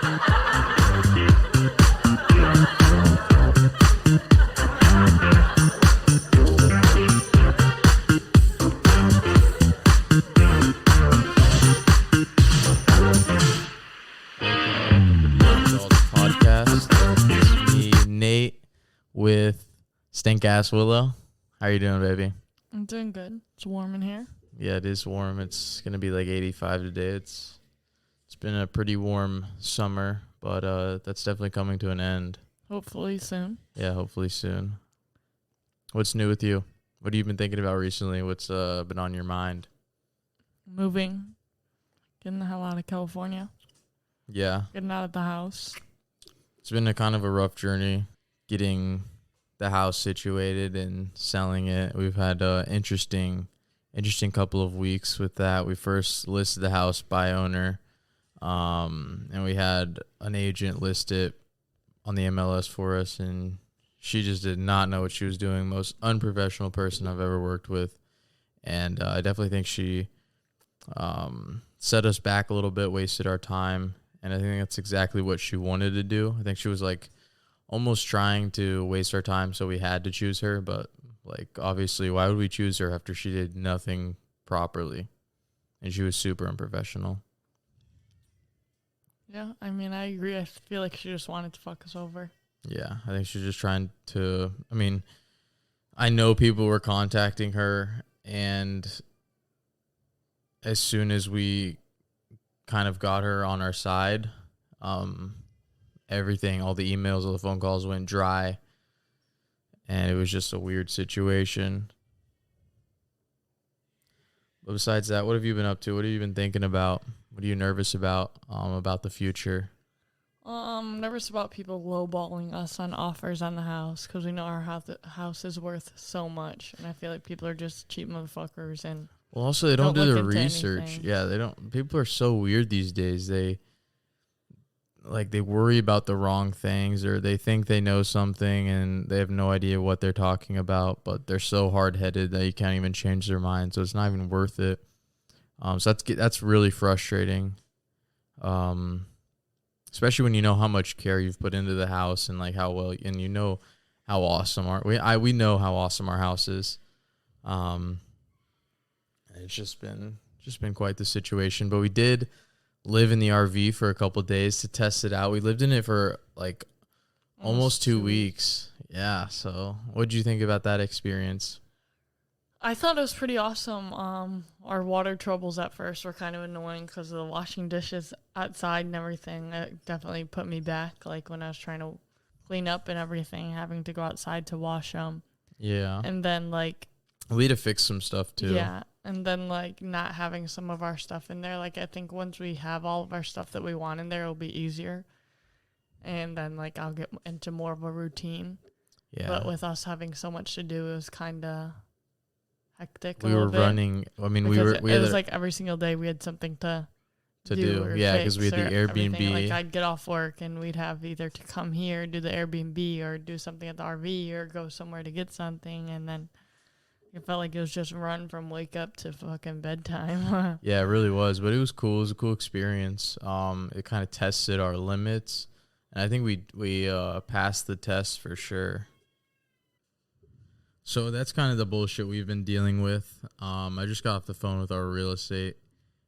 Lowballed podcast. It's me, Nate, with Stink Ass Willow. How you doing, baby? I'm doing good. It's warm in here. Yeah, it is warm. It's gonna be like 85 today. It's been a pretty warm summer, but that's definitely coming to an end. Hopefully soon. Yeah, hopefully soon. What's new with you? What have you been thinking about recently? What's been on your mind? Moving. Getting the hell out of California. Yeah, Getting out of the house. it's been a kind of a rough journey getting the house situated and selling it. We've had interesting couple of weeks with that. We first listed the house by owner, and we had an agent list it on the MLS for us, and she just did not know what she was doing. Most unprofessional person I've ever worked with, and I definitely think she set us back a little bit, wasted our time, and I think that's exactly what she wanted to do. I think she was like almost trying to waste our time, so we had to choose her, but like obviously why would we choose her after she did nothing properly and she was super unprofessional? Yeah, I mean, I agree. I feel like she just wanted to fuck us over. Yeah, I think she's just trying to, I mean, I know people were contacting her, and as soon as we kind of got her on our side, everything, all the emails, all the phone calls went dry, and it was just a weird situation. But besides that, what have you been up to? What have you been thinking about? What are you nervous about the future? Nervous about people lowballing us on offers on the house because we know our house is worth so much, and I feel like people are just cheap motherfuckers. And Well, also they don't do look the into research. anything. Yeah, they don't. People are so weird these days. They worry about the wrong things, or they think they know something and they have no idea what they're talking about, but they're so hard-headed that you can't even change their mind, so it's not even worth it. So that's really frustrating. Especially when you know how much care you've put into the house and like how well, and you know how awesome we know how awesome our house is. It's just been quite the situation, but we did live in the RV for a couple of days to test it out. We lived in it for like almost 2 weeks. Yeah. So what'd you think about that experience? I thought it was pretty awesome. Our water troubles at first were kind of annoying because of the washing dishes outside and everything. It definitely put me back, like when I was trying to clean up and everything, having to go outside to wash them. Yeah. And then like, We had to fix some stuff too. yeah. And then like not having some of our stuff in there. Like I think once we have all of our stuff that we want in there, it'll be easier. And then like I'll get into more of a routine. Yeah. But with us having so much to do, it was kind of hectic. We were running. I mean, it was like every single day we had something to do. Yeah, because we had the everything. Airbnb. Like I'd get off work and we'd have either to come here, do the Airbnb, or do something at the RV, or go somewhere to get something, and then it felt like it was just run from wake up to fucking bedtime. Yeah, it really was, but it was cool. It was a cool experience. It kind of tested our limits, and I think we passed the test for sure. So that's kind of the bullshit we've been dealing with. I just got off the phone with our real estate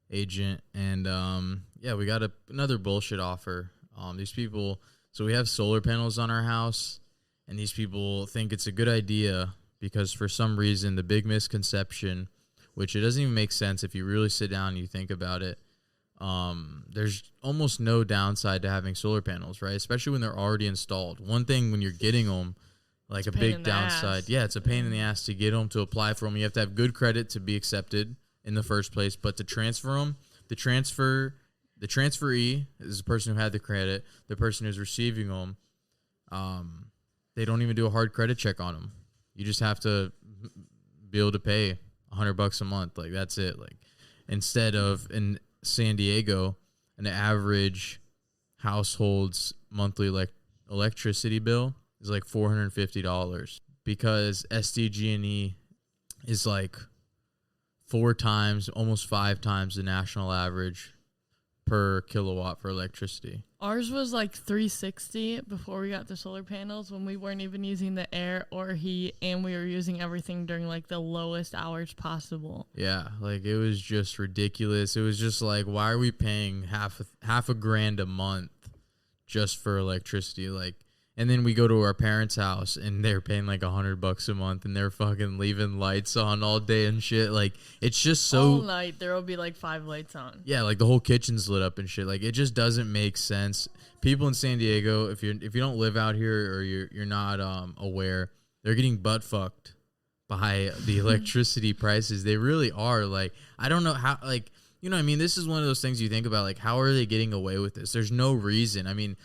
agent, and yeah, we got another bullshit offer. These people, so we have solar panels on our house, and these people think it's a good idea because for some reason the big misconception, which it doesn't even make sense if you really sit down and you think about it, there's almost no downside to having solar panels, right? Especially when they're already installed. One thing when you're getting them, like a big downside, yeah, it's a pain in the ass to get them, to apply for them. You have to have good credit to be accepted in the first place, but to transfer them, the transferee is the person who had the credit. The person who's receiving them, they don't even do a hard credit check on them. You just have to be able to pay $100 a month. Like, that's it. Like, instead of in San Diego, an average household's monthly electricity bill is like $450 because SDG&E is like 4 times, almost 5 times the national average per kilowatt for electricity. Ours was like 360 before we got the solar panels, when we weren't even using the air or heat, and we were using everything during like the lowest hours possible. Yeah, like it was just ridiculous. It was just like, why are we paying half a grand a month just for electricity? Like, and then we go to our parents' house and they're paying like $100 a month, and they're fucking leaving lights on all day and shit. Like, it's just so all night there will be like 5 lights on. Yeah, like the whole kitchen's lit up and shit. Like, it just doesn't make sense. People in San Diego, if you don't live out here or you're not aware, they're getting butt fucked by the electricity prices. They really are. Like, I don't know how. Like, you know what I mean? This is one of those things you think about. Like, how are they getting away with this? There's no reason. I mean,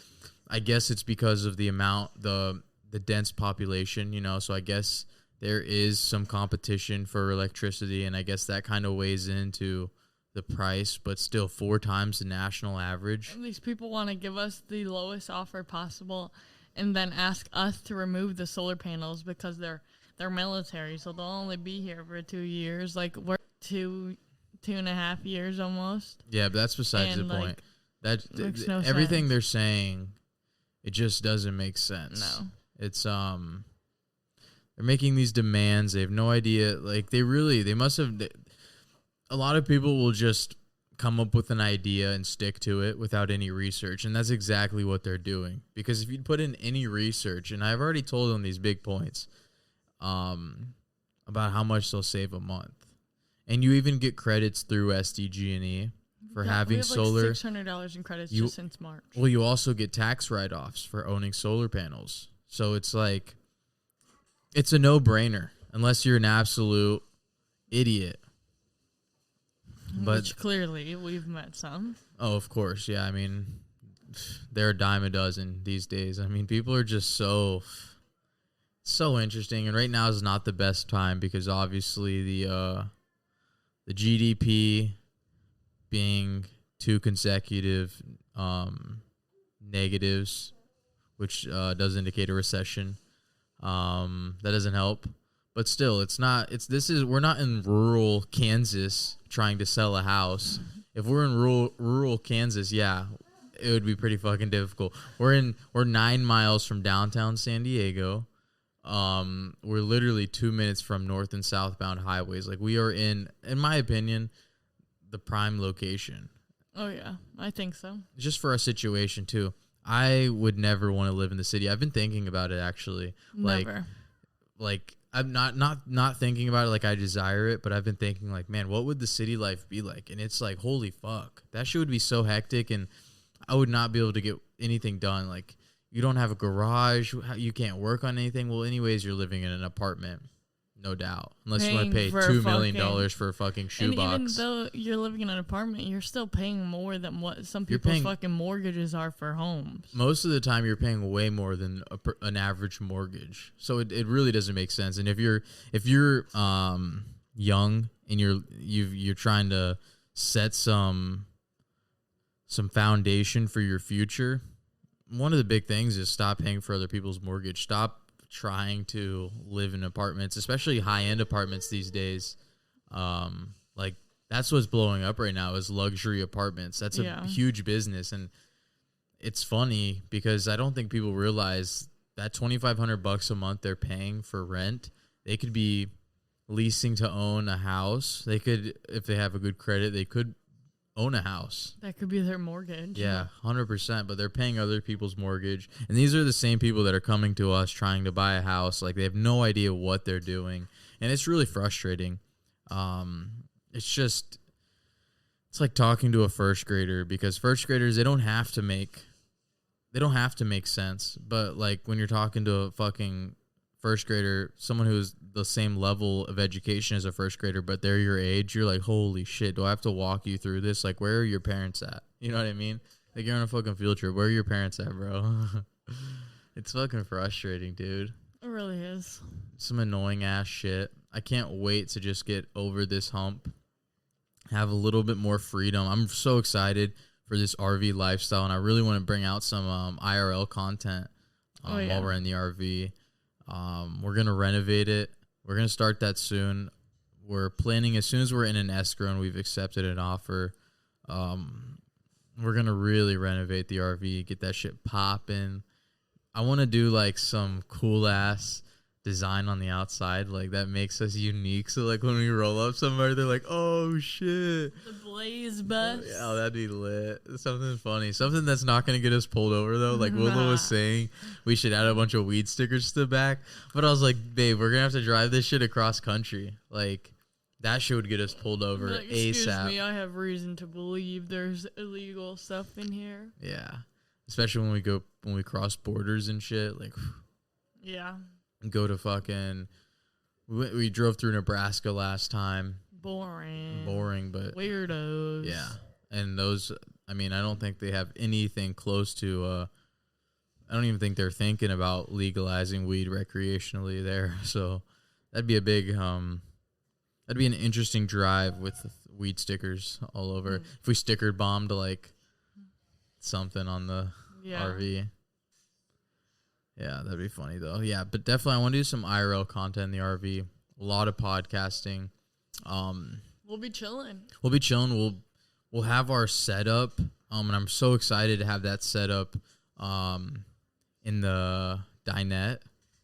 I guess it's because of the amount, the dense population, you know, so I guess there is some competition for electricity, and I guess that kind of weighs into the price, but still 4 times the national average. These people want to give us the lowest offer possible and then ask us to remove the solar panels because they're military, so they'll only be here for 2 years. Like, we're 2.5 years almost. Yeah, but that's besides and the point. Makes no everything sense. they're saying, it just doesn't make sense. No. It's they're making these demands. They have no idea. Like, they must have. A lot of people will just come up with an idea and stick to it without any research, and that's exactly what they're doing. Because if you put in any research, and I've already told them these big points, about how much they'll save a month, and you even get credits through SDG&E for having we have solar. Like $600 in credits just since March. Well, you also get tax write-offs for owning solar panels. So it's like, it's a no-brainer unless you're an absolute idiot. But which clearly we've met some. Oh, of course. Yeah, I mean, they're a dime a dozen these days. I mean, people are just so interesting. And right now is not the best time because obviously the GDP being 2 consecutive negatives, which does indicate a recession. That doesn't help. But still, we're not in rural Kansas trying to sell a house. If we're in rural Kansas, yeah, it would be pretty fucking difficult. We're 9 miles from downtown San Diego. We're literally 2 minutes from north and southbound highways. Like, we are in my opinion, the prime location. Oh yeah, I think so. Just for our situation too. I would never want to live in the city. I've been thinking about it actually. Never. Like I'm not thinking about it like I desire it, but I've been thinking like, man, what would the city life be like? And it's like, holy fuck, that shit would be so hectic, and I would not be able to get anything done. Like, you don't have a garage, you can't work on anything. Well, anyways, you're living in an apartment, no doubt, unless you want to pay $2 million for a fucking shoebox. And even though you're living in an apartment, you're still paying more than what some people's fucking mortgages are for homes. Most of the time, you're paying way more than an average mortgage. So it really doesn't make sense. And if you're young and you're trying to set some foundation for your future, one of the big things is stop paying for other people's mortgage. Stop trying to live in apartments, especially high-end apartments these days. Like, that's what's blowing up right now is luxury apartments. That's a huge business, and it's funny because I don't think people realize that $2,500 a month they're paying for rent, they could be leasing to own a house. They could, if they have a good credit, they could own a house. That could be their mortgage. Yeah, 100%. But they're paying other people's mortgage. And these are the same people that are coming to us trying to buy a house. Like, they have no idea what they're doing. And it's really frustrating. It's like talking to a first grader, because first graders, they don't have to make sense. But like, when you're talking to a fucking first grader, someone who's the same level of education as a first grader, but they're your age, you're like, holy shit, do I have to walk you through this? Like, where are your parents at? You know what I mean? Like, you're on a fucking field trip. Where are your parents at, bro? It's fucking frustrating, dude. It really is. Some annoying ass shit. I can't wait to just get over this hump, have a little bit more freedom. I'm so excited for this RV lifestyle, and I really want to bring out some IRL content while we're in the RV. We're going to renovate it. We're going to start that soon. We're planning, as soon as we're in an escrow and we've accepted an offer, we're gonna really renovate the RV, get that shit popping. I want to do like some cool ass design on the outside, like that makes us unique. So like when we roll up somewhere, they're like, "Oh shit, the blaze bus." Yeah, that'd be lit. Something funny, something that's not gonna get us pulled over though. Like Willow was saying, we should add a bunch of weed stickers to the back. But I was like, babe, we're gonna have to drive this shit across country. Like that shit would get us pulled over like, ASAP. Excuse me, I have reason to believe there's illegal stuff in here. Yeah, especially when we cross borders and shit. Like, yeah. Go to fucking. We drove through Nebraska last time. Boring, but weirdos. Yeah, and those. I mean, I don't think they have anything close to. I don't even think they're thinking about legalizing weed recreationally there. So that'd be a big. That'd be an interesting drive with weed stickers all over. If we sticker bombed like something on the RV. Yeah, that'd be funny though. Yeah, but definitely I want to do some IRL content in the RV. A lot of podcasting. We'll be chilling. We'll have our setup. And I'm so excited to have that set up in the dinette.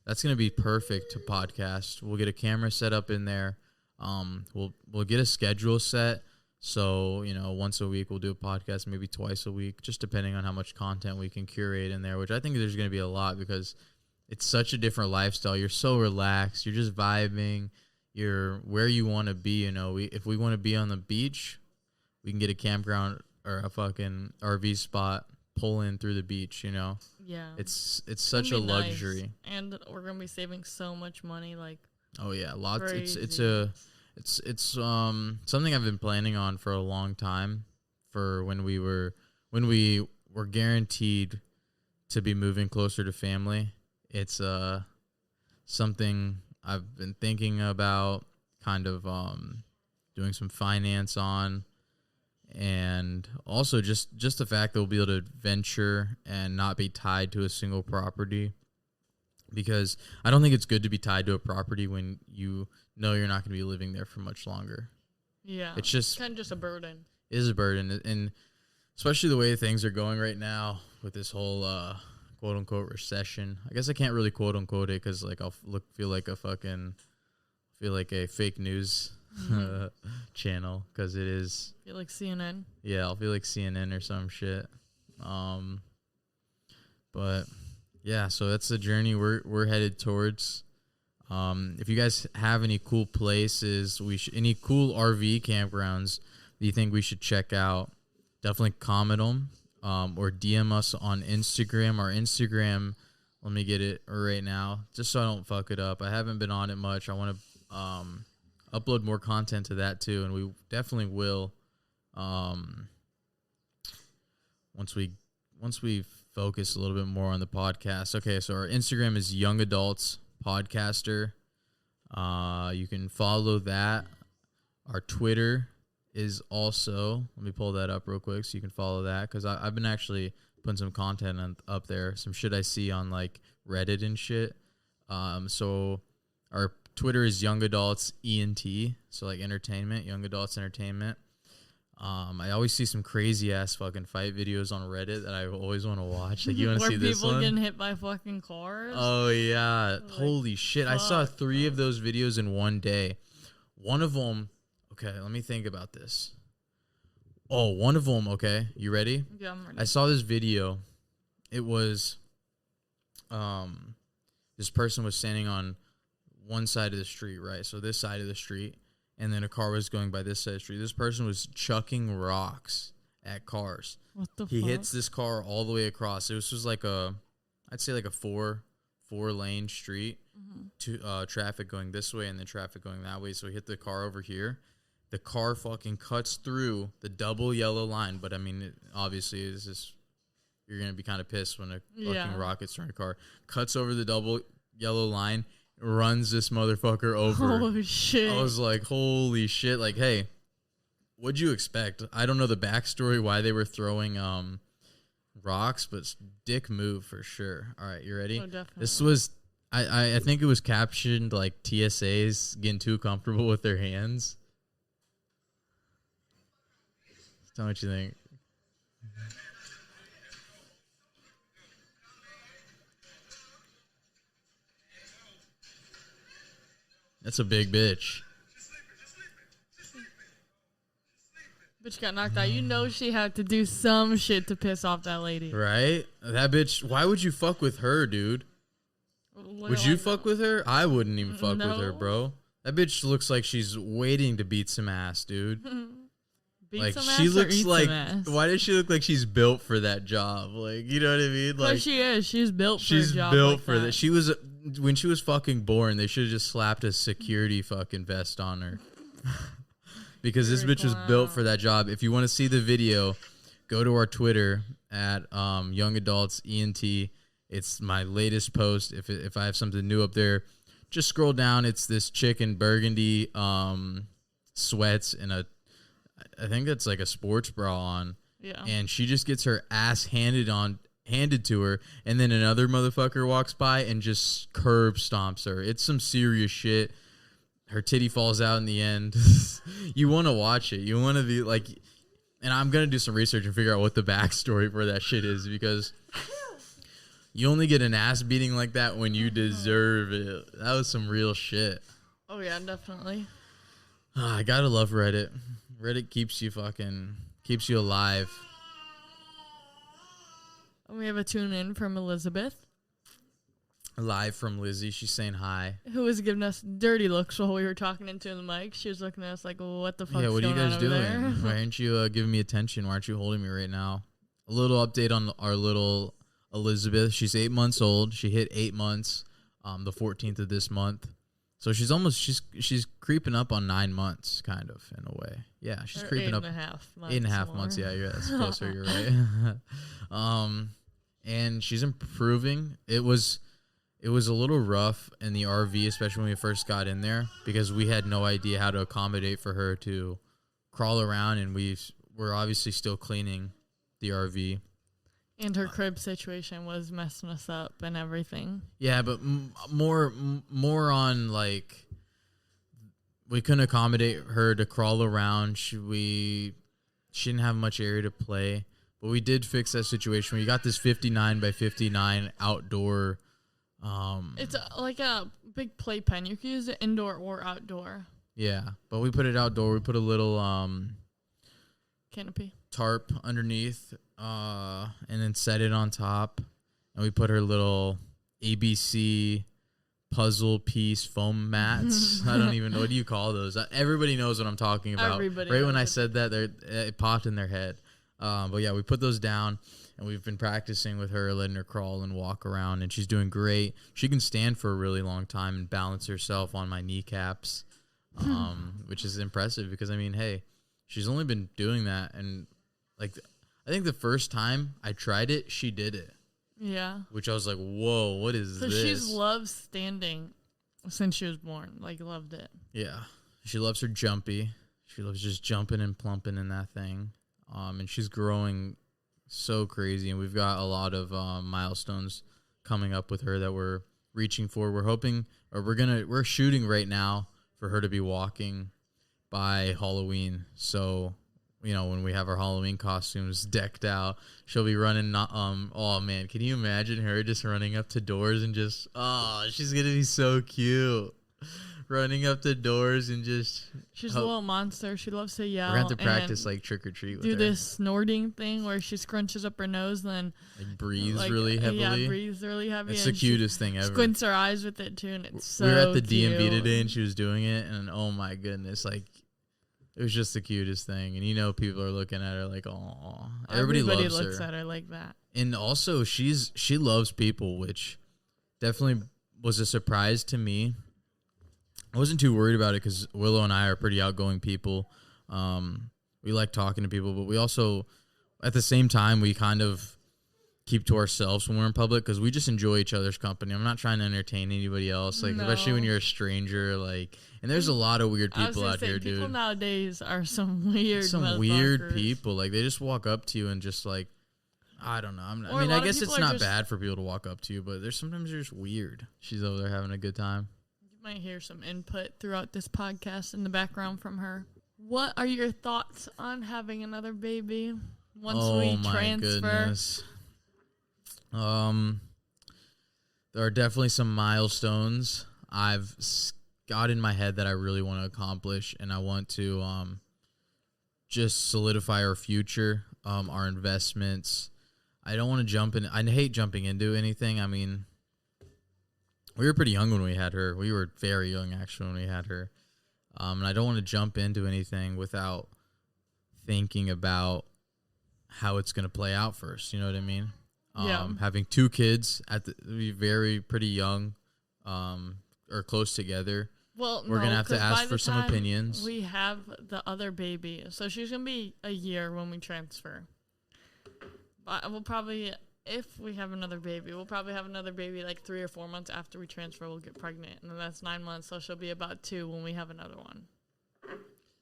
That's gonna be perfect to podcast. We'll get a camera set up in there. We'll get a schedule set. So, once a week we'll do a podcast, maybe twice a week, just depending on how much content we can curate in there, which I think there's going to be a lot because it's such a different lifestyle. You're so relaxed. You're just vibing. You're where you want to be. If we want to be on the beach, we can get a campground or a fucking RV spot, pull in through the beach, Yeah. It's such a luxury. Nice. And we're going to be saving so much money. Like, oh yeah. Lots. Crazy. It's something I've been planning on for a long time. For when we were guaranteed to be moving closer to family. It's something I've been thinking about, kind of doing some finance on, and also just the fact that we'll be able to venture and not be tied to a single property. Because I don't think it's good to be tied to a property when you know you're not going to be living there for much longer. Yeah. It's just kind of just a burden. It is a burden. And especially the way things are going right now with this whole quote unquote recession. I guess I can't really quote unquote it because like I'll feel like a fake news channel because it is. Feel like CNN? Yeah, I'll feel like CNN or some shit. But yeah, so that's the journey we're headed towards. If you guys have any cool places, any cool RV campgrounds that you think we should check out, definitely comment them or DM us on Instagram. Our Instagram, let me get it right now, just so I don't fuck it up. I haven't been on it much. I want to upload more content to that too, and we definitely will once we focus a little bit more on the podcast. Okay, so our Instagram is Young Adults Podcaster. You can follow that. Our Twitter is also, let me pull that up real quick so you can follow that, because I've been actually putting some content up there, some shit I see on like Reddit and shit. So our Twitter is Young Adults ENT, so like entertainment, Young Adults Entertainment. I always see some crazy ass fucking fight videos on Reddit that I always want to watch. Like, you want to see this one? Where people getting hit by fucking cars? Oh yeah, like, holy shit! I saw 3 of those videos in one day. One of them. Okay, let me think about this. Oh, one of them. Okay, you ready? Yeah, I'm ready. I saw this video. It was, this person was standing on one side of the street, right? So this side of the street. And then a car was going by this side of the street. This person was chucking rocks at cars. What the He fuck? hits this car all the way across. This was like I'd say like a four lane street. To traffic going this way and then traffic going that way. So he hit the car over here. The car fucking cuts through the double yellow line. But I mean, it obviously is just, you're gonna be kind of pissed when a fucking rocket hits a car. Cuts over the double yellow line. Runs this motherfucker over. Oh shit. I was like, holy shit. Like, hey, what'd you expect? I don't know the backstory why they were throwing rocks, but dick move for sure. All right, you ready? Oh, definitely. This was, I think it was captioned like TSAs getting too comfortable with their hands. Tell me what you think. That's a big bitch. Bitch got knocked out. You know she had to do some shit to piss off that lady. Right? That bitch, why would you fuck with her, dude? Would you fuck with her? I wouldn't even fuck with her, bro. That bitch looks like she's waiting to beat some ass, dude. Beat some she ass looks or eat like, some ass? why does she look like she's built for that job? Like, you know what I mean? Like, she is. She's built for a job. She's built for that. She was, when she was fucking born, they should have just slapped a security fucking vest on her. Because this bitch was built for that job. If you want to see the video, go to our Twitter at Young Adults ENT. It's my latest post. If I have something new up there, just scroll down. It's this chick in burgundy sweats and I think that's like a sports bra on. Yeah. And she just gets her ass handed to her, and then another motherfucker walks by and just curb stomps her. It's some serious shit. Her titty falls out in the end. You want to watch it. You want to be like, and I'm going to do some research and figure out what the backstory for that shit is, because you only get an ass beating like that when you deserve it. That was some real shit. Oh, yeah, definitely. I got to love Reddit. Reddit keeps you alive. And we have a tune in from Elizabeth. Live from Lizzie. She's saying hi. Who was giving us dirty looks while we were talking into the mic. She was looking at us like, what the fuck is going on over there? Yeah, what are you guys doing? Why aren't you giving me attention? Why aren't you holding me right now? A little update on our little Elizabeth. She's 8 months old. She hit 8 months the 14th of this month. So she's creeping up on 9 months, kind of, in a way. Yeah, she's creeping up. 8.5 months. 8.5 months, yeah, that's closer, you're right. And she's improving. It was a little rough in the RV, especially when we first got in there, because we had no idea how to accommodate for her to crawl around, and we're obviously still cleaning the RV. And her crib situation was messing us up and everything. Yeah, but more on, like, we couldn't accommodate her to crawl around. She didn't have much area to play, but we did fix that situation. We got this 59 by 59 outdoor. It's like a big playpen. You can use it indoor or outdoor. Yeah, but we put it outdoor. We put a little canopy tarp underneath, and then set it on top. And we put her little ABC puzzle piece foam mats. I don't even know, what do you call those? Everybody knows what I'm talking about. Right when I said that, it popped in their head. But yeah, we put those down. And we've been practicing with her, letting her crawl and walk around, and she's doing great. She can stand for a really long time and balance herself on my kneecaps, which is impressive because, I mean, hey, she's only been doing that. And, like, I think the first time I tried it, she did it. Yeah. Which I was like, whoa, what is this? So she's loved standing since she was born. Like, loved it. Yeah. She loves her jumpy. She loves just jumping and plumping in that thing. And she's growing so crazy, and we've got a lot of milestones coming up with her that we're reaching for. We're hoping, or we're shooting right now for her to be walking by Halloween. So, you know, when we have our Halloween costumes decked out, she'll be running. Oh man, can you imagine her just running up to doors and just, she's gonna be so cute. Running up the doors and just... She's a little monster. She loves to yell. We're going to have to practice, like, trick or treat with her. Do this snorting thing where she scrunches up her nose, then... Like, breathes really heavily. Yeah, breathes really heavy. It's the cutest thing ever. Squints her eyes with it, too, and it's so We were at the cute. DMV today, and she was doing it, and oh, my goodness, like... It was just the cutest thing. And, you know, people are looking at her like, aw. Everybody looks at her like that. And also, she loves people, which definitely was a surprise to me. I wasn't too worried about it because Willow and I are pretty outgoing people. We like talking to people, but we also, at the same time, we kind of keep to ourselves when we're in public because we just enjoy each other's company. I'm not trying to entertain anybody else, like especially when you're a stranger. Like, and there's a lot of weird people out here, dude. People nowadays are some weird people. Like, they just walk up to you and just like, I don't know. I mean, I guess it's not bad for people to walk up to you, but sometimes they're just weird. She's over there having a good time. Might hear some input throughout this podcast in the background from her. What are your thoughts on having another baby once we transfer? Goodness. There are definitely some milestones I've got in my head that I really want to accomplish, and I want to just solidify our future, our investments. I don't want to jump in. I hate jumping into anything. I mean, we were pretty young when we had her. We were very young, actually, when we had her. And I don't want to jump into anything without thinking about how it's going to play out first. You know what I mean? Yeah. Having 2 kids pretty young, or close together. Well, we're gonna have to 'cause ask by for the some time opinions. We have the other baby, so she's gonna be a year when we transfer. But we'll probably, if we have another baby, we'll probably have another baby like 3 or 4 months after we transfer. We'll get pregnant, and then that's 9 months. So she'll be about 2 when we have another one.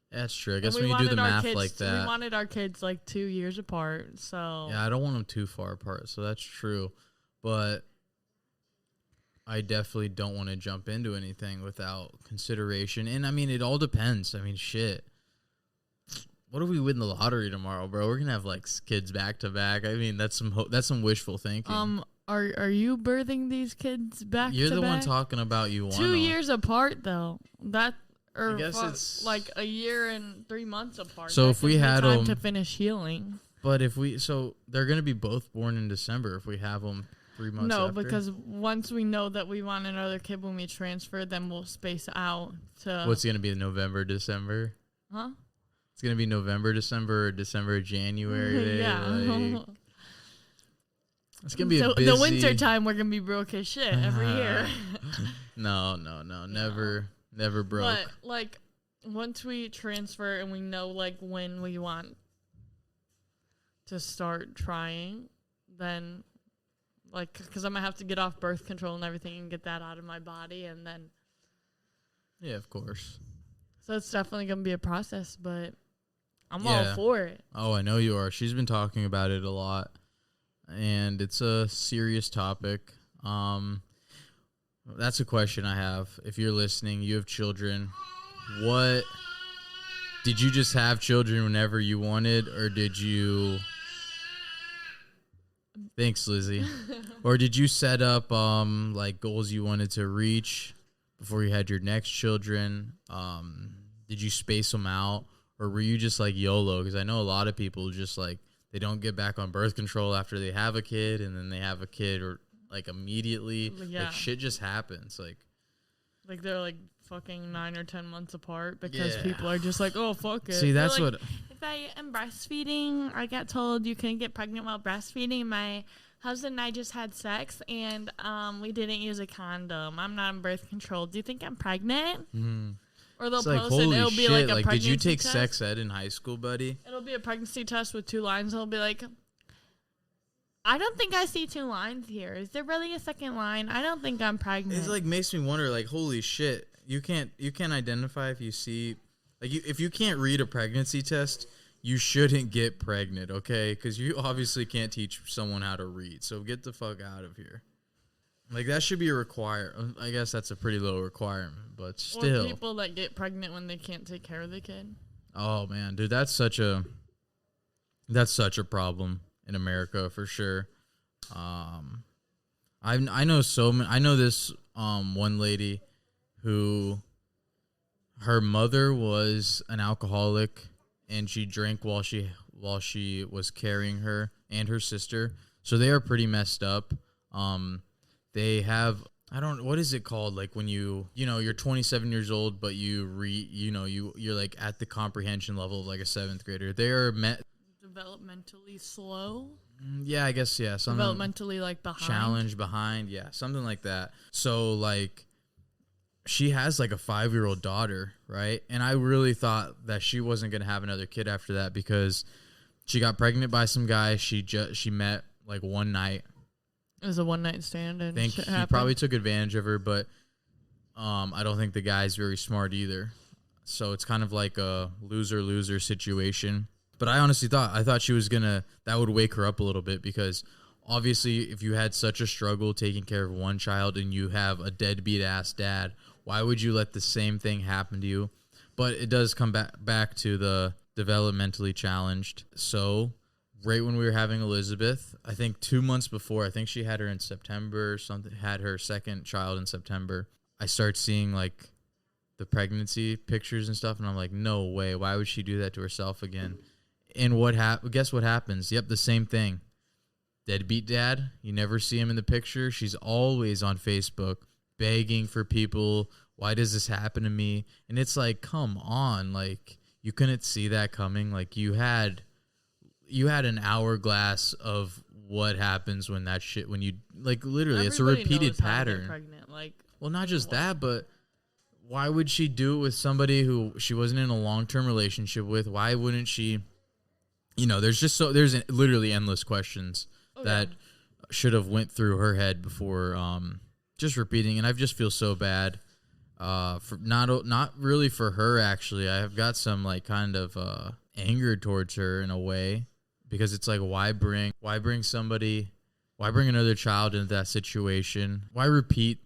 That's true. I guess when you do the math like that, we wanted our kids like 2 years apart. So yeah, I don't want them too far apart. So that's true, but I definitely don't want to jump into anything without consideration. And I mean, it all depends. I mean, shit. What if we win the lottery tomorrow, bro? We're gonna have like kids back to back. I mean, that's some wishful thinking. Are you birthing these kids back? You're to the back? one talking about you want 2 years apart though. I guess it's like a year and 3 months apart. So that if we gives me had time them to finish healing. But so they're gonna be both born in December if we have them 3 months. No, after? because once we know that we want another kid when we transfer, then we'll space out to. What's gonna be November, December? Huh? It's gonna be November, December, or December, January. Yeah. Like, it's gonna be a busy. The winter time we're gonna be broke as shit every year. No, never broke. But like, once we transfer and we know like when we want to start trying, then like, because I'm gonna have to get off birth control and everything and get that out of my body, and then. Yeah, of course. So it's definitely gonna be a process, but I'm all for it. Oh, I know you are. She's been talking about it a lot, and it's a serious topic. That's a question I have. If you're listening, you have children. What did you just have children whenever you wanted, or did you? Thanks, Lizzie. Or did you set up like goals you wanted to reach before you had your next children? Did you space them out, or were you just like YOLO? Because I know a lot of people just like they don't get back on birth control after they have a kid, and then they have a kid or like immediately. Yeah. Like shit just happens. Like they're like fucking 9 or 10 months apart because people are just like, oh fuck it. See, that's like, what. If I am breastfeeding, I got told you couldn't get pregnant while breastfeeding. My husband and I just had sex, and we didn't use a condom. I'm not on birth control. Do you think I'm pregnant? Mm-hmm. Or they'll It's like, post and it'll holy be shit. like a Like, pregnancy did you take test. sex ed in high school, buddy? It'll be a pregnancy test with 2 lines. It'll be like, I don't think I see 2 lines here. Is there really a second line? I don't think I'm pregnant. It's like makes me wonder, like, holy shit. You can't identify if you see, like, if you can't read a pregnancy test, you shouldn't get pregnant, okay? Because you obviously can't teach someone how to read. So get the fuck out of here. Like, that should be a requirement. I guess that's a pretty low requirement, but still. Or people that get pregnant when they can't take care of the kid. Oh man, dude, that's such a problem in America for sure. I know I know this one lady who her mother was an alcoholic and she drank while she was carrying her and her sister. So they are pretty messed up. They have, what is it called? Like when you're 27 years old, but you're like at the comprehension level of like a 7th grader. They are Developmentally slow. Yeah, I guess, yeah. Something Developmentally like behind. Challenge behind, yeah. Something like that. So like she has like a 5-year-old daughter, right? And I really thought that she wasn't going to have another kid after that because she got pregnant by some guy she met like one night. It was a one-night stand, and I think he probably took advantage of her, but I don't think the guy's very smart either. So it's kind of like a loser-loser situation. But I honestly thought she was that would wake her up a little bit because obviously if you had such a struggle taking care of one child and you have a deadbeat ass dad, why would you let the same thing happen to you? But it does come back to the developmentally challenged. So right when we were having Elizabeth, I think 2 months before, I think she had her in September or something, had her second child in September, I start seeing like the pregnancy pictures and stuff, and I'm like, no way. Why would she do that to herself again? And guess what happens? Yep, the same thing. Deadbeat dad. You never see him in the picture. She's always on Facebook begging for people. Why does this happen to me? And it's like, come on, like you couldn't see that coming. Like you had an hourglass of what happens when that shit, when you like literally, it's a repeated pattern. Pregnant, like, well, not just that, but why would she do it with somebody who she wasn't in a long-term relationship with? Why wouldn't she? You know, there's literally endless questions that should have went through her head before just repeating. And I just feel so bad for not really for her, actually. I have got some like kind of anger towards her in a way, because it's like, why bring another child into that situation? Why repeat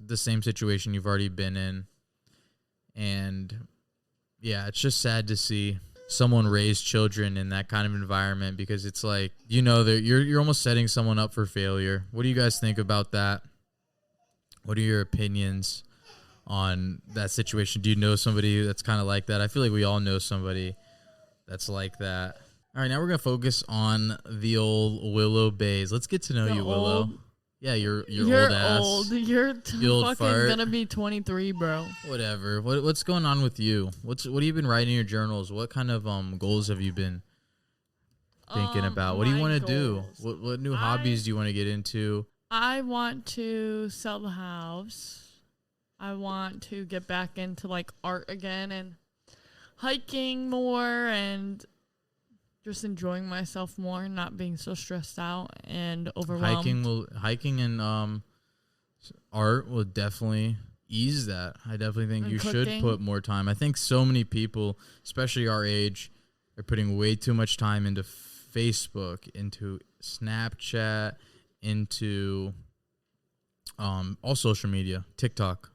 the same situation you've already been in? And yeah, it's just sad to see someone raise children in that kind of environment, because it's like, you know, that you're almost setting someone up for failure. What do you guys think about that? What are your opinions on that situation? Do you know somebody that's kind of like that? I feel like we all know somebody that's like that. All right, now we're going to focus on the old Willow Bays. Let's get to know you, Willow. Yeah, you're old ass. Old. You're fucking fart. gonna be 23, bro. Whatever. What's going on with you? What have you been writing in your journals? What kind of goals have you been thinking about? What do you want to do? What new hobbies do you want to get into? I want to sell the house. I want to get back into like art again and hiking more and just enjoying myself more, not being so stressed out and overwhelmed. Hiking and art will definitely ease that. I definitely think you should put more time. I think so many people, especially our age, are putting way too much time into Facebook, into Snapchat, into all social media, TikTok,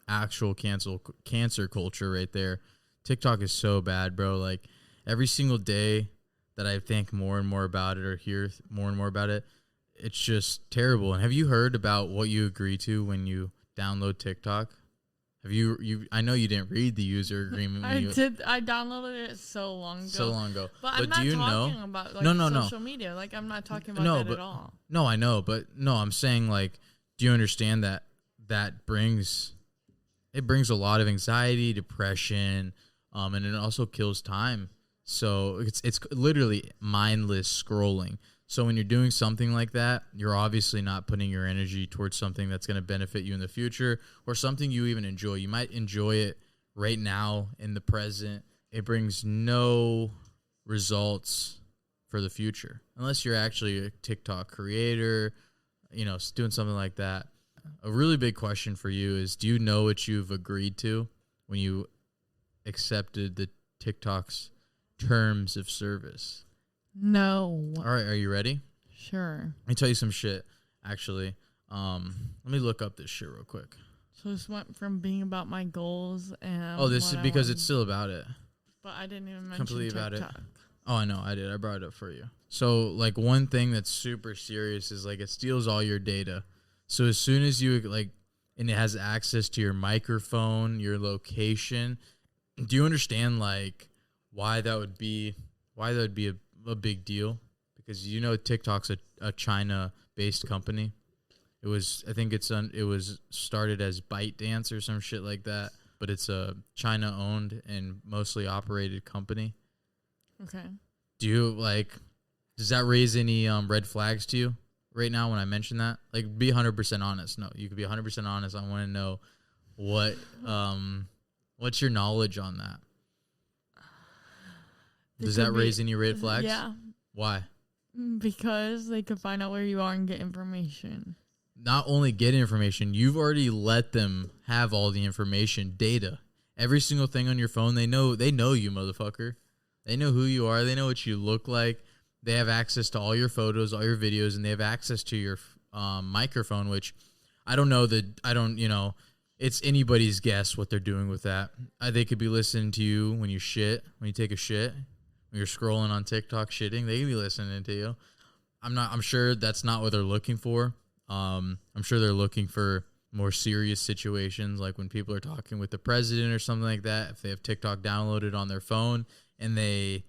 actual cancer culture right there. TikTok is so bad, bro. Like every single day that I think more and more about it or hear more and more about it, it's just terrible. And have you heard about what you agree to when you download TikTok? Have you? I know you didn't read the user agreement. I did. I downloaded it so long ago. But I'm not talking about like social media. Like I'm not talking about that at all. No, I know, but no, I'm saying like, do you understand that brings a lot of anxiety, depression, and it also kills time. So it's literally mindless scrolling. So when you're doing something like that, you're obviously not putting your energy towards something that's going to benefit you in the future or something you even enjoy. You might enjoy it right now in the present. It brings no results for the future unless you're actually a TikTok creator, you know, doing something like that. A really big question for you is, do you know what you've agreed to when you accepted the TikTok's terms of service? No. All right, are you ready? Sure. Let me tell you some shit, actually. Let me look up this shit real quick. So this went from being about my goals and this is because it's still about it. But I didn't even mention completely TikTok. about it. Oh, I know, I did. I brought it up for you. So, like, one thing that's super serious is, like, it steals all your data. So as soon as you, like, and it has access to your microphone, your location, do you understand, like, why that would be a big deal? Because you know TikTok's a China-based company. It was started as ByteDance or some shit like that, but it's a China-owned and mostly operated company. Okay. Does that raise any red flags to you right now when I mention that? Like, be 100% honest. No, you could be 100% honest. I want to know what's your knowledge on that? Does that raise any red flags? Yeah. Why? Because they could find out where you are and get information. Not only get information, you've already let them have all the information, data. Every single thing on your phone, they know you, motherfucker. They know who you are. They know what you look like. They have access to all your photos, all your videos, and they have access to your microphone, which I don't know it's anybody's guess what they're doing with that. They could be listening to you when you take a shit. When you're scrolling on TikTok shitting, they could be listening to you. I'm sure that's not what they're looking for. I'm sure they're looking for more serious situations, like when people are talking with the president or something like that, if they have TikTok downloaded on their phone and they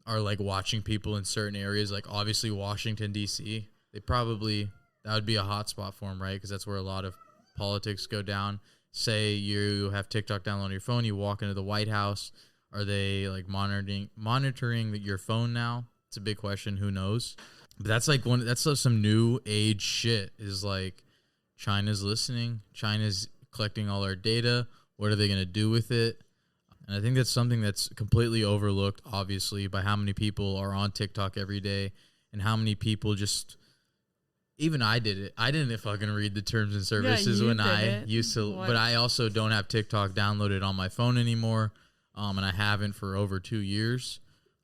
are like watching people in certain areas, like obviously Washington, D.C., that would be a hot spot for them, right? Because that's where a lot of politics go down. Say you have TikTok downloaded on your phone, you walk into the White House. Are they like monitoring your phone now? It's a big question. Who knows? But that's some new age shit, is like China's listening. China's collecting all our data. What are they going to do with it? And I think that's something that's completely overlooked, obviously, by how many people are on TikTok every day and how many people just, even I did it. I didn't fucking read the terms and services when I used to, but I also don't have TikTok downloaded on my phone anymore. And I haven't for over 2 years.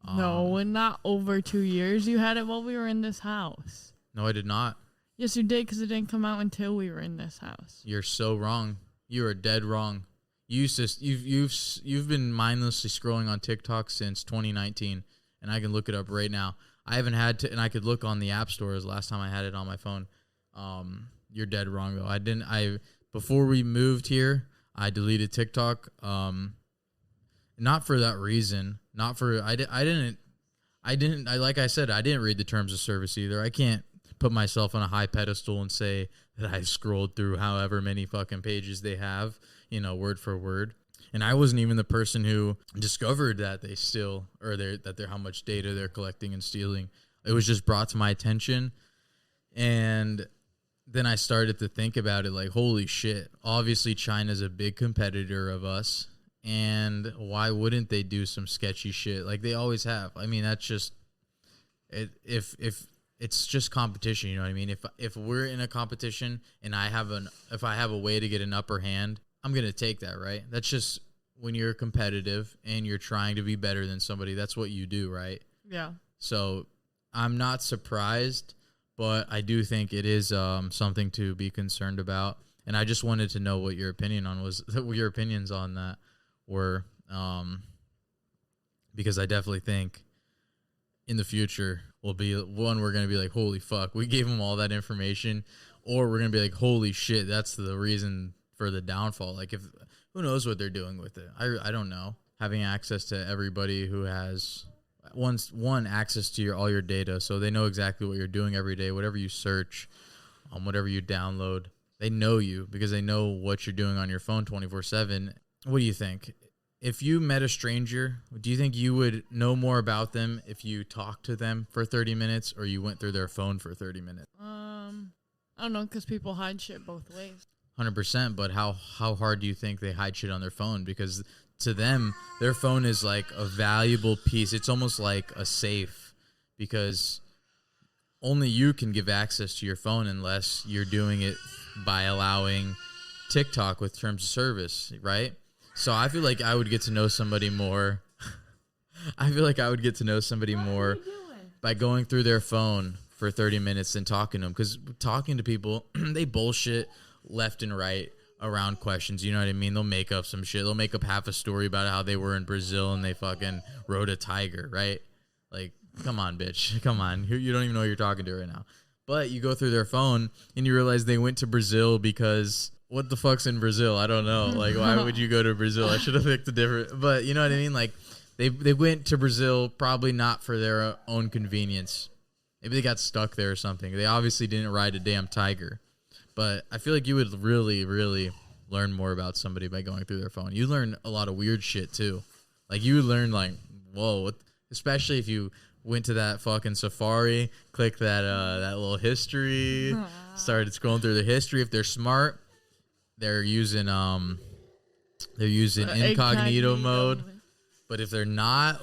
No, not over 2 years. You had it while we were in this house. No, I did not. Yes, you did, because it didn't come out until we were in this house. You're so wrong. You are dead wrong. You've been mindlessly scrolling on TikTok since 2019, and I can look it up right now. I haven't had to, and I could look on the app stores last time I had it on my phone. You're dead wrong though. Before we moved here, I deleted TikTok. Not for that reason. Like I said, I didn't read the terms of service either. I can't put myself on a high pedestal and say that I scrolled through however many fucking pages they have, word for word. And I wasn't even the person who discovered that how much data they're collecting and stealing. It was just brought to my attention. And then I started to think about it like, holy shit, obviously China's a big competitor of us. And why wouldn't they do some sketchy shit like they always have? I mean, that's just it. If it's just competition, you know what I mean? If we're in a competition and if I have a way to get an upper hand, I'm gonna take that, right? That's just when you're competitive and you're trying to be better than somebody. That's what you do, right? Yeah. So I'm not surprised, but I do think it is something to be concerned about. And I just wanted to know what your opinions on that were, because I definitely think in the future we're going to be like, holy fuck, we gave them all that information, or we're going to be like, holy shit, that's the reason for the downfall. Like, who knows what they're doing with it? I don't know. Having access to everybody who has access to all your data, so they know exactly what you're doing every day, whatever you search, whatever you download, they know you because they know what you're doing on your phone 24/7. What do you think? If you met a stranger, do you think you would know more about them if you talked to them for 30 minutes or you went through their phone for 30 minutes? I don't know, because people hide shit both ways. 100%, but how hard do you think they hide shit on their phone? Because to them, their phone is like a valuable piece. It's almost like a safe, because only you can give access to your phone unless you're doing it by allowing TikTok with terms of service, right? So I feel like I would get to know somebody more. I feel like I would get to know somebody more by going through their phone for 30 minutes than talking to them. Because talking to people, they bullshit left and right around questions. You know what I mean? They'll make up some shit. They'll make up half a story about how they were in Brazil and they fucking rode a tiger, right? Like, come on, bitch. Come on. You don't even know who you're talking to right now. But you go through their phone and you realize they went to Brazil because... what the fuck's in Brazil? I don't know. Like, why would you go to Brazil? I should have picked a different... But you know what I mean? Like, they went to Brazil probably not for their own convenience. Maybe they got stuck there or something. They obviously didn't ride a damn tiger. But I feel like you would really, really learn more about somebody by going through their phone. You learn a lot of weird shit, too. Like, you learn, like, whoa. Especially if you went to that fucking safari, clicked that little history, started scrolling through the history. If they're smart... They're using incognito mode, but if they're not,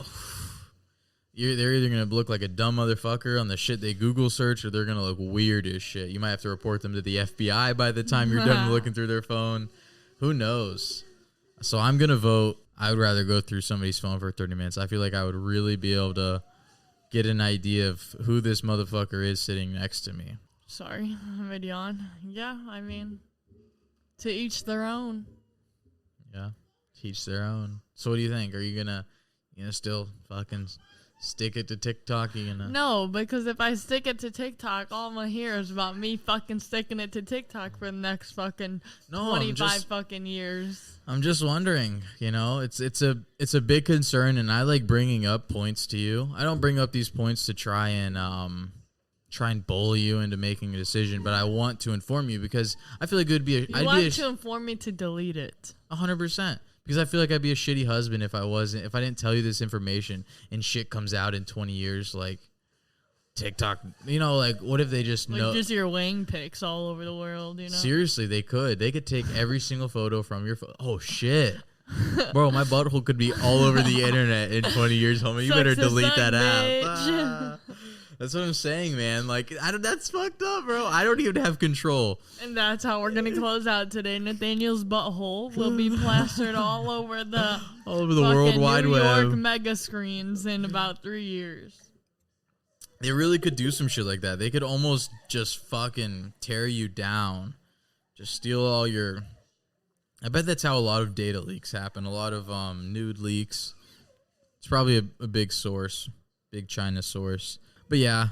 they're either gonna look like a dumb motherfucker on the shit they Google search, or they're gonna look weird as shit. You might have to report them to the FBI by the time you're done looking through their phone. Who knows? So I'm gonna vote. I would rather go through somebody's phone for 30 minutes. I feel like I would really be able to get an idea of who this motherfucker is sitting next to me. Sorry, I'm a yawn. Yeah, I mean. To each their own. Yeah, to each their own. So what do you think? Are you gonna, still fucking Stick it to TikTok, you know. No, because if I stick it to TikTok, all I'm gonna hear is about me fucking sticking it to TikTok for the next fucking 25 fucking years. I'm just wondering, you know, it's a big concern, and I like bringing up points to you. I don't bring up these points to try and bully you into making a decision, but I want to inform you because I feel like it would be to inform me to delete it. 100%. Because I feel like I'd be a shitty husband if I didn't tell you this information and shit comes out in 20 years, like TikTok, you know, like what if they just know? Just your wang pics all over the world, you know? Seriously, they could take every single photo from your phone. Oh, shit. Bro, my butthole could be all over the internet in 20 years, homie. You better delete that app. That's what I'm saying, man. Like, that's fucked up, bro. I don't even have control. And that's how we're going to close out today. Nathaniel's butthole will be plastered all over the World Wide Web. New York mega screens in about 3 years. They really could do some shit like that. They could almost just fucking tear you down. Just steal all your... I bet that's how a lot of data leaks happen. A lot of nude leaks. It's probably a big source. Big China source. But yeah,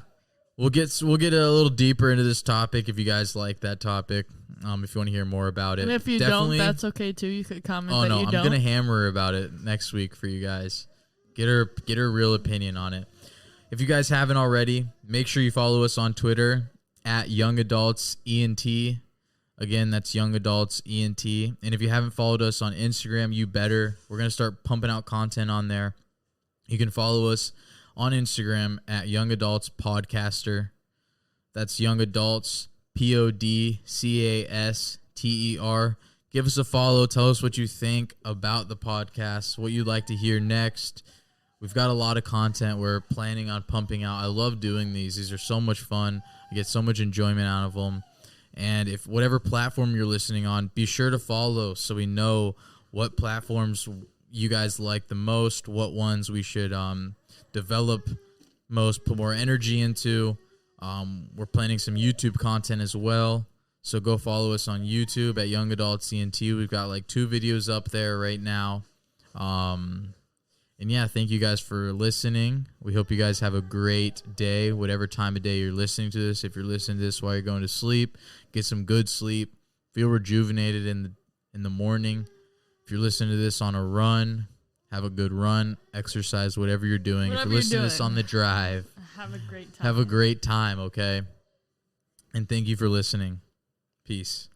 we'll get a little deeper into this topic if you guys like that topic. If you want to hear more about it, and if you don't, that's okay too. You could comment. Oh no, I'm gonna hammer about it next week for you guys. Get her real opinion on it. If you guys haven't already, make sure you follow us on Twitter at Young Adults ENT. Again, that's Young Adults ENT. And if you haven't followed us on Instagram, you better. We're gonna start pumping out content on there. You can follow us on Instagram at Young Adults Podcaster. That's Young Adults PODCASTER. Give us a follow. Tell us what you think about the podcast, what you'd like to hear next. We've got a lot of content we're planning on pumping out. I love doing these. These are so much fun. I get so much enjoyment out of them. And if whatever platform you're listening on, be sure to follow so we know what platforms you guys like the most, what ones we should develop most, put more energy into. We're planning some YouTube content as well, so go follow us on YouTube at Young Adults CNT. We've got like 2 videos up there right now. And yeah, thank you guys for listening. We hope you guys have a great day, whatever time of day you're listening to this. If you're listening to this while you're going to sleep, get some good sleep, feel rejuvenated in the morning. If you're listening to this on a run, have a good run, exercise, whatever you're doing. If you're listening to this on the drive, have a great time. Have a great time, okay? And thank you for listening. Peace.